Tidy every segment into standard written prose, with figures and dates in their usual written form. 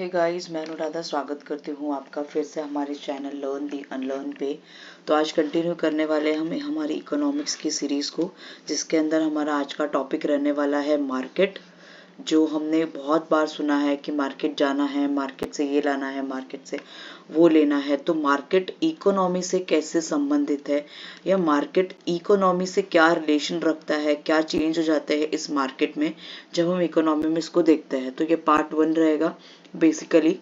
Hey guys, मैं अनुराधा स्वागत करती हूँ आपका फिर से हमारे चैनल लर्न दी अनलर्न पे। तो आज कंटिन्यू करने वाले हम हमारी इकोनॉमिक्स की सीरीज़ को, जिसके अंदर हमारा आज का टॉपिक रहने वाला है मार्केट। जो हमने बहुत बार सुना है कि मार्केट जाना है, मार्केट से ये लाना है, मार्केट से वो लेना है। तो मार्केट इकोनॉमी से कैसे संबंधित है या मार्केट इकोनॉमी से क्या रिलेशन रखता है, क्या चेंज हो जाते हैं इस मार्केट में जब हम इकोनॉमी में इसको देखते हैं। तो ये पार्ट 1 रहेगा। बेसिकली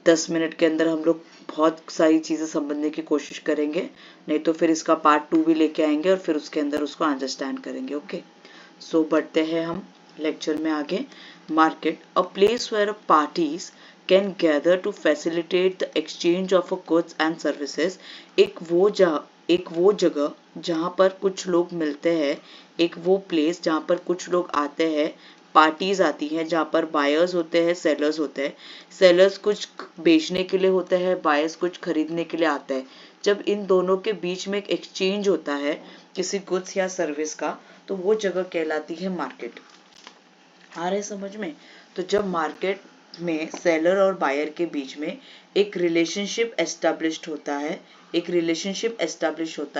10 मिनट के अंदर हम लोग बहुत सारी चीज़ें समझने की कोशिश करेंगे, नहीं तो फिर इसका पार्ट 2 भी लेके आएंगे और फिर उसके अंदर उसको अंडरस्टैंड करेंगे। ओके, सो बढ़ते हैं हम लेक्चर में आगे। Market, a place where parties can gather to facilitate the exchange of goods and services. एक वो जगह जहाँ पर कुछ लोग मिलते हैं, एक वो प्लेस जहाँ पर कुछ लोग आते हैं, पार्टीज आती हैं, जहाँ पर बायर्स होते हैं, सेलर्स होते हैं। सेलर्स कुछ बेचने के लिए होते हैं, बायर्स कुछ खरीदने के लिए आते हैं। जब इन दोनों के बीच में एक एक्सचेंज होता है किसी गुड्स या सर्विस का, तो वो जगह कहलाती है मार्केट। आ रहे समझ में? तो जब मार्केट में सेलर और बायर के बीच में एक रिलेशनशिप एस्टेब्लिश्ड होता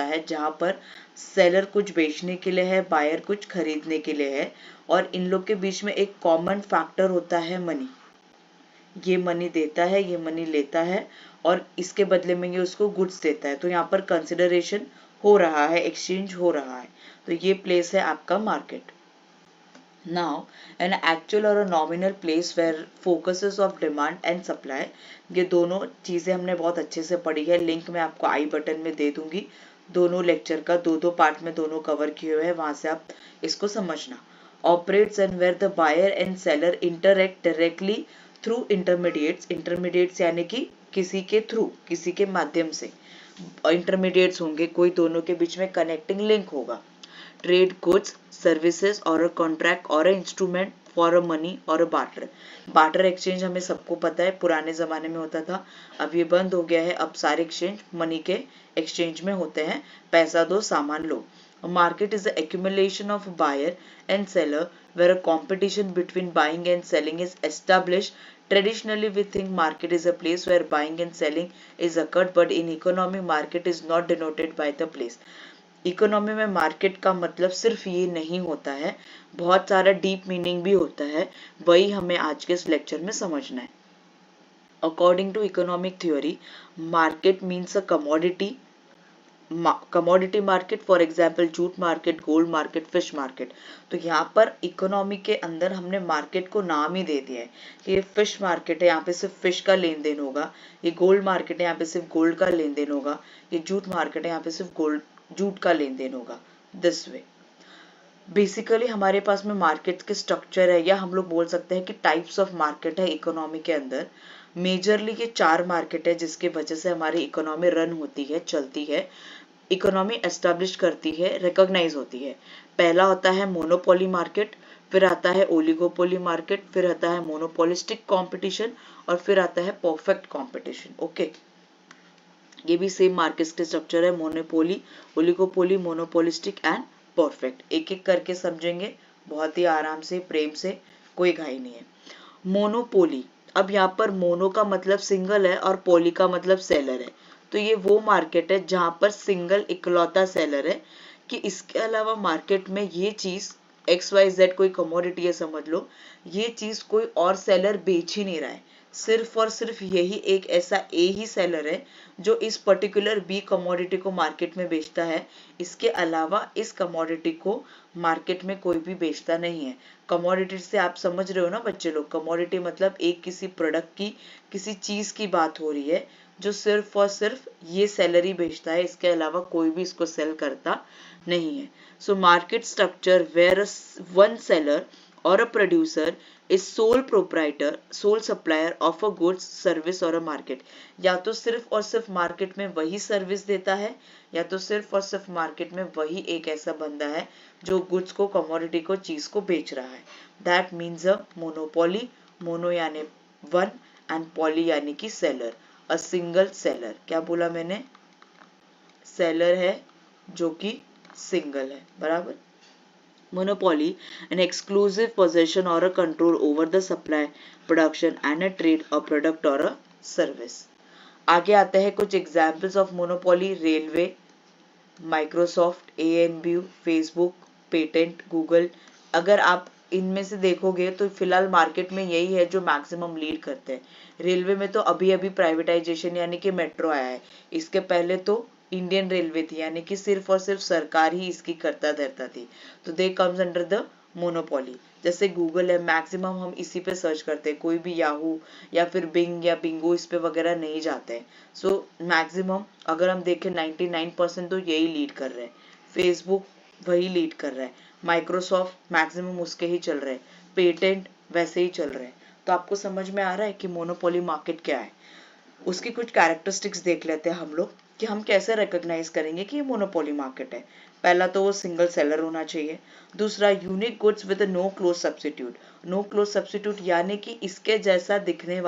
है, जहाँ पर सेलर कुछ बेचने के लिए है, बायर कुछ खरीदने के लिए है, और इन लोग के बीच में एक कॉमन फैक्टर होता है मनी। ये मनी देता है, ये मनी लेता है, और इसके बदले में ये उसको गुड्स देता है। तो यहाँ पर कंसिडरेशन हो रहा है, एक्सचेंज हो रहा है। तो ये प्लेस है आपका market. Now, an actual or a nominal place where focuses of demand and supply, ये दोनों चीज़ें हमने बहुत अच्छे से पढ़ी है। लिंक मैं आपको आई बटन में दे दूंगी। दोनों लेक्चर का दो पार्ट में दोनों कवर किए हुए हैं, वहां से आप इसको समझना। Operates and where the buyer and seller interact directly through intermediates यानी कि किसी के थ्रू, किसी के माध्यम से इंटरमीडिएट्स होंगे, कोई दोनों के बीच में कनेक्टिंग लिंक होगा। ट्रेड गुड्स, सर्विसेज और अ कॉन्ट्रैक्ट और a instrument for a money और अ बार्टर। बार्टर एक्सचेंज हमें सबको पता है, पुराने जमाने में होता था, अब ये बंद हो गया है। अब सारे एक्सचेंज मनी के एक्सचेंज में होते हैं, पैसा दो सामान लो। A market is the accumulation of buyer and seller where a competition between buying and selling is established. Traditionally we think market is a place where buying and selling is occurred, but in economy market is not denoted by the place. Economy में market का मतलब सिर्फ ये नहीं होता है, बहुत सारा डीप मीनिंग भी होता है। वही हमें आज के इस लेक्चर में समझना है। According to economic theory, market means a commodity market, for example jute market, gold market, fish market. तो यहाँ पर इकोनॉमी के अंदर हमने मार्केट को नाम ही दे दिया है कि ये फिश मार्केट है, यहाँ पे सिर्फ फिश का लेन देन होगा। ये गोल्ड मार्केट है, यहाँ पे सिर्फ गोल्ड का लेन देन होगा। ये जूट मार्केट है, यहाँ पे सिर्फ जूट का लेन देन होगा। दिस वे बेसिकली हमारे पास में मार्केट के स्ट्रक्चर है, या हम लोग बोल सकते हैं कि टाइप्स ऑफ मार्केट है इकोनॉमी के अंदर। मेजरली ये 4 मार्केट है जिसके वजह से हमारी इकोनॉमी रन होती है, चलती है, इकोनॉमी एस्टेब्लिश करती है, रिकॉग्नाइज होती है। पहला होता है मोनोपोली मार्केट, फिर आता है ओलिगोपोली मार्केट, फिर आता है मोनोपोलिस्टिक कंपटीशन, और फिर आता है परफेक्ट कंपटीशन। ओके, ये भी सेम मार्केट के स्ट्रक्चर है, monopoly, oligopoly, monopolistic and perfect. एक एक करके समझेंगे बहुत ही आराम से, प्रेम से, कोई घाई नहीं है। मोनोपोली, अब यहाँ पर मोनो का मतलब सिंगल है और पोली का मतलब सेलर है। तो ये वो मार्केट है जहां पर सिंगल इकलौता सेलर है, कि इसके अलावा मार्केट में ये चीज XYZ कोई कमोडिटी है समझ लो, ये चीज कोई और सेलर बेच ही नहीं रहा है, सिर्फ और सिर्फ यही एक ऐसा ए ही सेलर है जो इस पर्टिकुलर बी कमोडिटी को मार्केट में बेचता है। इसके अलावा इस कमोडिटी को मार्केट में कोई भी बेचता नहीं है। कमोडिटी से आप समझ रहे हो ना बच्चे लोग, कमोडिटी मतलब एक किसी प्रोडक्ट की, किसी चीज की बात हो रही है जो सिर्फ और सिर्फ ये सेलर ही बेचता है, इसके अलावा कोई भी इसको सेल करता नहीं है। So market structure where one seller और a producer is sole proprietor, sole supplier of a goods, service और अ मार्केट। या तो सिर्फ और सिर्फ मार्केट में वही सर्विस देता है, या तो सिर्फ और सिर्फ मार्केट में वही एक ऐसा बंदा है जो गुड्स को, कमोडिटी को, चीज को बेच रहा है। That means a monopoly, mono यानी वन एंड पॉली यानी कि सेलर, अ सिंगल सेलर। क्या बोला मैंने? सेलर है जो कि सिंगल है, बराबर। Monopoly, an exclusive possession or a control over the supply, production and a trade or product or a service. आगे आते हैं कुछ examples of monopoly. Railway, Microsoft, ANBU, Facebook, patent, Google. अगर आप इनमें से देखोगे तो फिलहाल मार्केट में यही है जो मैक्सिमम लीड करते हैं. रेलवे में तो अभी अभी प्राइवेटाइजेशन यानी कि मेट्रो आया है. इसके पहले तो इंडियन रेलवे थी यानी कि सिर्फ और सिर्फ सरकार ही इसकी करता धरता थी. तो they comes under the monopoly. जैसे गूगल है, मैक्सिमम हम इसी पे सर्च करते हैं, कोई भी याहू या फिर बिंग या बिंगो इस पे वगैरह नहीं जाते हैं. सो मैक्सिमम अगर हम देखें 99% तो यही लीड कर रहे हैं. फेसबुक वही लीड कर रहा है. माइक्रोसॉफ्ट मैक्सिमम उसके ही चल रहे हैं. पेटेंट वैसे ही चल रहे हैं. तो आपको समझ में आ रहा है कि मोनोपोली मार्केट क्या है. उसकी कुछ कैरेक्टरिस्टिक्स देख लेते हैं हम लोग कि हम कैसे रिकॉग्नाइज करेंगे कि ये मोनोपोली मार्केट है. पहला तो वो सिंगल सेलर होना चाहिए. दूसरा, unique goods with no close substitute. No close substitute यानी कि इसके जैसा दिखने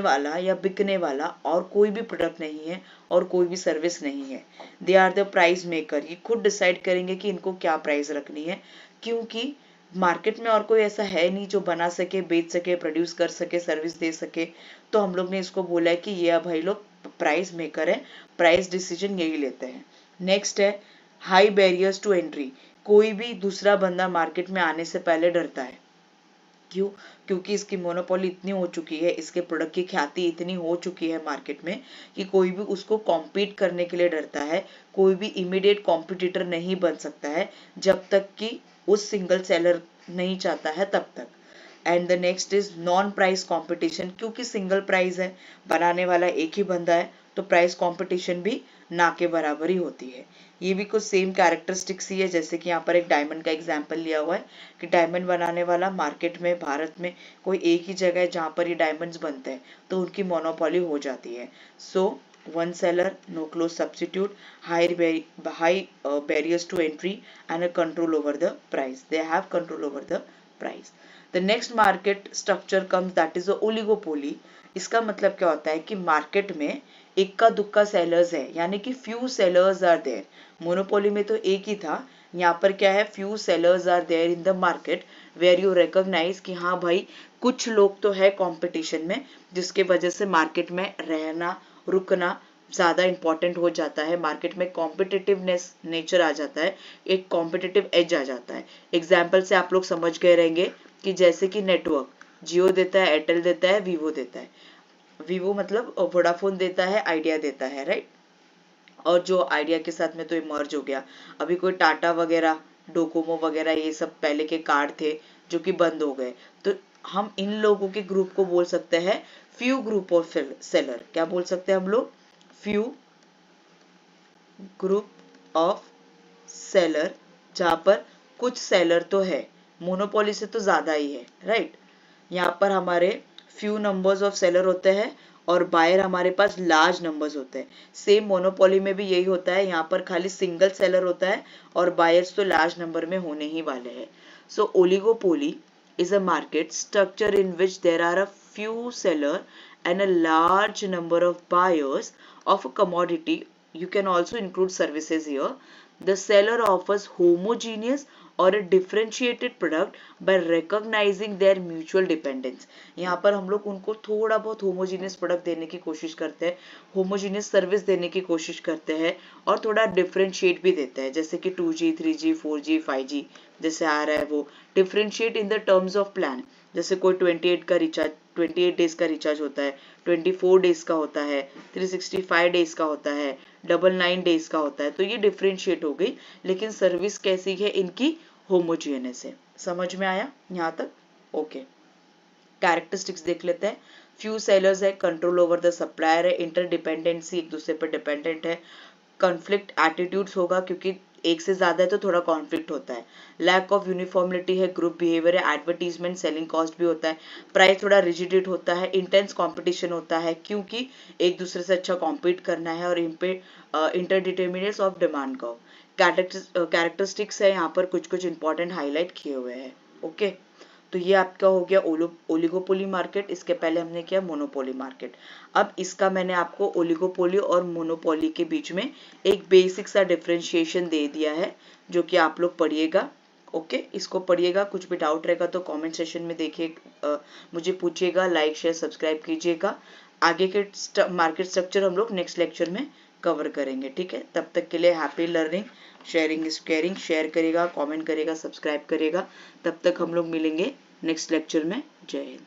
वाला या बिकने वाला और कोई भी प्रोडक्ट नहीं है और कोई भी सर्विस नहीं है. They are the price maker. ये खुद डिसाइड करेंगे कि इनको क्या प्राइस रखनी है, क्योंकि मार्केट में और कोई ऐसा है नहीं जो बना सके, बेच सके, प्रोड्यूस कर सके, सर्विस दे सके. तो हम लोग ने इसको बोला है कि ये भाई लोग प्राइस मेकर है, प्राइस डिसीजन यही लेते हैं. नेक्स्ट है हाई बैरियर्स टू एंट्री. कोई भी दूसरा बंदा मार्केट में आने से पहले डरता है. क्यों? क्योंकि इसकी मोनोपोली इतनी हो चुकी है, इसके प्रोडक्ट की ख्याति इतनी हो चुकी है मार्केट में कि कोई भी उसको कॉम्पीट करने के लिए डरता है. कोई भी इमीडिएट कॉम्पिटिटर नहीं बन सकता है जब तक कि उस सिंगल सेलर नहीं चाहता है तब तक. And the next is non price competition. क्योंकि सिंगल प्राइस है, बनाने वाला एक ही बंदा है, तो प्राइस कंपटीशन भी ना के बराबर ही होती है. ये भी कुछ सेम कैरेक्टरिस्टिक्स ही है. जैसे कि यहाँ पर एक डायमंड का एग्जांपल लिया हुआ है कि डायमंड बनाने वाला मार्केट में भारत में कोई एक ही जगह है जहाँ पर ये डायमंड्स बनते हैं, तो उनकी मोनोपोली हो जाती है. सो one seller, no close substitute, high barriers to entry and a control over the price. They have control over the price. The next market structure comes, that is a oligopoly. इसका मतलब क्या होता है कि market में इक्का दुक्का sellers है, यानी कि few sellers are there. Monopoly में तो एक ही था, यहाँ पर क्या है, few sellers are there in the market where you recognize कि हाँ भाई कुछ लोग तो है कंपटीशन में, जिसके वजह से मार्केट में रहना रुकना ज्यादा इंपॉर्टेंट हो जाता है. मार्केट में कॉम्पिटिटिवनेस नेचर आ जाता है, एक कॉम्पिटिटिव एज आ जाता है. एग्जाम्पल से आप लोग समझ गए रहेंगे कि जैसे कि नेटवर्क जियो देता है, एयरटेल देता है, वीवो देता है. वीवो मतलब वोडाफोन देता है, आइडिया देता है, राइट. और जो आइडिया के साथ में तो ये मर्ज हो गया. अभी कोई टाटा वगैरह, डोकोमो वगैरह, ये सब पहले के कार्ड थे जो कि बंद हो गए. तो हम इन लोगों के ग्रुप को बोल सकते हैं फ्यू ग्रुप ऑफ सेलर. क्या बोल सकते हैं हम लोग? फ्यू ग्रुप ऑफ सेलर, जहां पर कुछ सेलर तो है, मोनोपोली से तो ज्यादा ही है, राइट. यहाँ पर हमारे फ्यू नंबर्स ऑफ सेलर होते हैं और बायर हमारे पास लार्ज नंबर्स होते हैं. सेम मोनोपोली में भी यही होता है, यहाँ पर खाली सिंगल सेलर होता है और बायर्स तो लार्ज नंबर में होने ही वाले हैं. सो oligopoly is a market structure in which there are a few seller and a large number of buyers of a commodity. You can also include services here. The seller offers homogeneous or a differentiated product by recognizing their mutual dependence. यहाँ पर हम लोग उनको थोड़ा बहुत homogeneous product देने की कोशिश करते हैं, होमोजीनियस सर्विस देने की कोशिश करते हैं और थोड़ा डिफरेंशिएट भी देते हैं. जैसे कि 2G, 3G, 4G, 5G जैसे आ रहा है वो. Differentiate in the terms of plan. जैसे कोई 28 डेज का रिचार्ज होता है, 24 डेज का होता है, 365 डेज का होता है, 99 डेज का होता है. तो ये डिफरेंशिएट हो गई, लेकिन सर्विस कैसी है इनकी? होमोजिनियस है. समझ में आया यहाँ तक? ओके. कैरेक्टरिस्टिक्स देख लेते हैं. फ्यू सेलर्स है, कंट्रोल ओवर द सप्लायर है, इंटरडिपेंडेंसी, एक दूसरे पर डिपेंडेंट है. कॉन्फ्लिक्ट एटीट्यूड्स होगा, क्योंकि एक से ज्यादा है तो थोड़ा कॉन्फ्लिक्ट होता है. लैक ऑफ यूनिफॉर्मिलिटी है, ग्रुप बिहेवियर है, एडवर्टीजमेंट, सेलिंग कॉस्ट भी होता है. प्राइस थोड़ा रिजिडेट होता है, इंटेंस कंपटीशन होता है क्योंकि एक दूसरे से अच्छा कॉम्पीट करना है, और इंटरडिटर्मिनेट्स ऑफ डिमांड कर्व. कैरेक्टरिस्टिक्स है यहाँ पर कुछ इंपॉर्टेंट हाईलाइट किए हुए हैं. ओके. तो ये आपका हो गया ओलिगोपोली मार्केट, इसके पहले हमने किया मोनोपोली मार्केट। अब इसका मैंने आपको ओलिगोपोली और मोनोपोली के बीच में एक बेसिक सा डिफरेंशिएशन दे दिया है, जो कि आप लोग पढ़िएगा। ओके, इसको पढ़िएगा। कुछ भी डाउट रहेगा तो कमेंट सेशन में देखिए, मुझे पूछिएगा। लाइक शेयर सब्सक्राइब कीजिएगा। आगे के मार्केट स्ट्रक्चर हम लोग नेक्स्ट लेक्चर में कवर करेंगे, ठीक है। तब तक के लिए happy learning, sharing is caring. Share करेगा, कमेंट करेगा, सब्सक्राइब करेगा। तब तक हम लोग मिलेंगे नेक्स्ट लेक्चर में। जय हिंद।